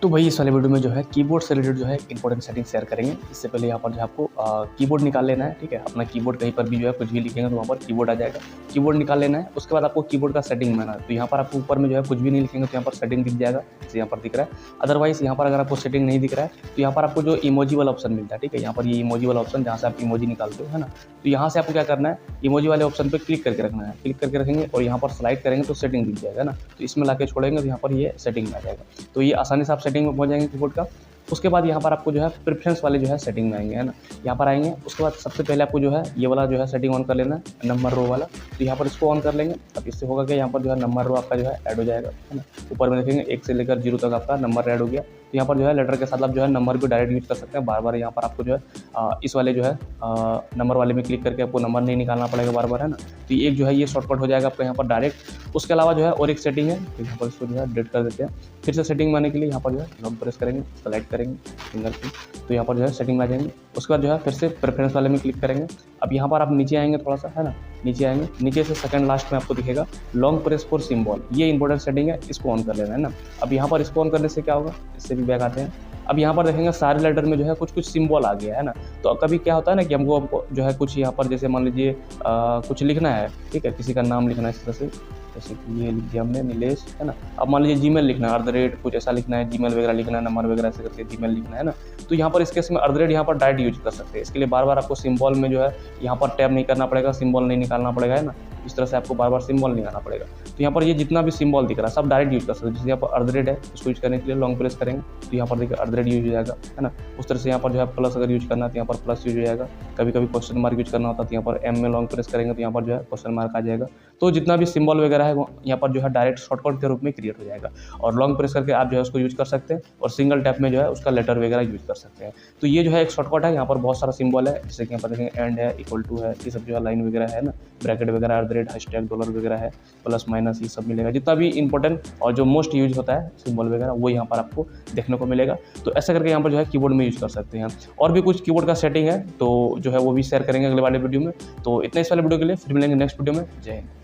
तो भाई इस वाले वीडियो में जो है कीबोर्ड से रिलेटेड जो है इंपॉर्टेंट सेटिंग शेयर करेंगे। इससे पहले यहाँ पर जो है आपको कीबोर्ड निकाल लेना है। ठीक है, अपना कीबोर्ड कहीं पर भी जो है कुछ भी लिखेंगे तो वहाँ पर कीबोर्ड आ जाएगा। कीबोर्ड निकाल लेना है। उसके बाद आपको कीबोर्ड का सेटिंग बनाना है। तो यहाँ पर आपको ऊपर में जो है कुछ भी नहीं लिखेंगे तो यहाँ पर सेटिंग दिख जाएगा, जैसे यहाँ पर दिख रहा है। अदरवाइज यहाँ पर अगर आपको सेटिंग नहीं दिख रहा है तो यहाँ पर आपको जो इमोजी वाला ऑप्शन मिलता है, ठीक है, यहाँ पर ये इमोजी वाला ऑप्शन जहाँ से आप इमोजी निकालते हो, है ना। तो यहाँ से आपको क्या करना है, इमोजी वाले ऑप्शन पर क्लिक करके रखना है। क्लिक करके रखेंगे और यहाँ पर स्लाइड करेंगे तो सेटिंग दिख जाएगा ना। तो इसमें लाके छोड़ेंगे तो यहाँ पर ये सेटिंग में आ जाएगा। तो ये आसानी से आप सेटिंग में पहुँच जाएंगे कीबोर्ड का। उसके बाद यहाँ पर आपको जो है प्रेफरेंस वाले जो है सेटिंग में आएंगे, है ना। यहाँ पर आएंगे, उसके बाद सबसे पहले आपको जो है ये वाला जो है सेटिंग ऑन कर लेना है, नंबर रो वाला। तो यहाँ पर इसको ऑन कर लेंगे। अब इससे होगा कि यहाँ पर जो है नंबर रो आपका जो है ऐड हो जाएगा, है ना। ऊपर में देखेंगे 1 से लेकर 0 तक आपका नंबर ऐड हो गया। तो यहाँ पर जो है लेटर के साथ आप जो है नंबर को डायरेक्ट यूज कर सकते हैं। बार बार यहाँ पर आपको जो है इस वाले जो है नंबर वाले में क्लिक करके आपको नंबर नहीं निकालना पड़ेगा बार बार, है ना। तो एक जो है ये शॉर्टकट हो जाएगा आपका यहाँ पर डायरेक्ट। उसके अलावा जो है और एक सेटिंग है, तो यहाँ पर इसको जो है डिलीट कर देते हैं। फिर से सेटिंग में आने के लिए यहाँ पर जो है लॉन्ग प्रेस करेंगे, सेलेक्ट करेंगे फिंगर की, तो यहाँ पर जो है सेटिंग में आ जाएंगे। उसके बाद जो है फिर से प्रेफरेंस वाले में क्लिक करेंगे। अब यहाँ पर आप नीचे आएंगे थोड़ा सा, है ना, नीचे आएंगे, नीचे से सेकंड लास्ट में आपको दिखेगा लॉन्ग प्रेस फॉर सिंबल। ये इंपॉर्टेंट सेटिंग है, इसको ऑन कर लेना है ना। अब यहाँ पर इसको ऑन करने से क्या होगा, इससे भी बैक आते हैं। अब यहाँ पर देखेंगे सारे लेटर में जो है कुछ कुछ सिंबल आ गया, है ना। तो कभी क्या होता है ना कि हमको जो है कुछ यहाँ पर जैसे मान लीजिए कुछ लिखना है, ठीक है, किसी का नाम लिखना है इस तरह से, जैसे कि ये लिख दिया हमने नीलेश, है ना। अब मान लीजिए जीमेल लिखना है, @ कुछ ऐसा लिखना है, जीमेल वगैरह लिखना है, नंबर वगैरह ऐसे करके जीमेल लिखना है ना। तो यहाँ पर इस केस में @ यहाँ पर डायरेक्ट यूज कर सकते हैं। इसके लिए बार बार आपको सिंबल में जो है यहाँ पर टैब नहीं करना पड़ेगा, सिंबल नहीं निकालना पड़ेगा, है ना। इस तरह से आपको बार बार सिंबल नहीं आना पड़ेगा। तो यहाँ पर ये जितना भी सिंबल दिख रहा है सब डायरेक्ट यूज कर सकते हैं। जैसे यहाँ पर @ है, इसको यूज करने के लिए लॉन्ग प्रेस करेंगे तो यहाँ पर देखिए @ यूज हो जाएगा, है ना। उस तरह से यहाँ पर जो है प्लस अगर यूज करना है तो यहाँ पर प्लस यूज हो जाएगा। कभी कभी क्वेश्चन मार्क यूज करना होता है तो यहाँ पर M में लॉन्ग प्रेस करेंगे तो यहाँ पर जो है क्वेश्चन मार्क आ जाएगा। तो जितना भी सिंबल वगैरह है वो यहाँ पर जो है डायरेक्ट शॉर्टकट के रूप में क्रिएट हो जाएगा। और लॉन्ग प्रेस करके आप जो है उसको यूज कर सकते हैं और सिंगल टैप में जो है उसका लेटर वगैरह यूज कर सकते हैं। तो ये जो है एक शॉर्टकट है। यहाँ पर बहुत सारा सिंबल है, जैसे कि यहाँ पर देखेंगे एंड है, इक्वल टू है, ये सब जो है लाइन वगैरह है ना, ब्रैकेट वगैरह, @ हैशटैग, डॉलर वगैरह है, प्लस माइनस, ये सब मिलेगा। जितना भी इंपॉर्टेंट और जो मोस्ट यूज होता है सिंबल वगैरह वो यहाँ पर आपको देखने को मिलेगा। तो ऐसा करके यहाँ पर जो है कीबोर्ड में यूज कर सकते हैं। और भी कुछ कीबोर्ड का सेटिंग है तो जो है वो भी शेयर करेंगे अगले वाले वीडियो में। तो इतना इस वाले वीडियो के लिए, फिर मिलेंगे नेक्स्ट वीडियो में। जय हिंद।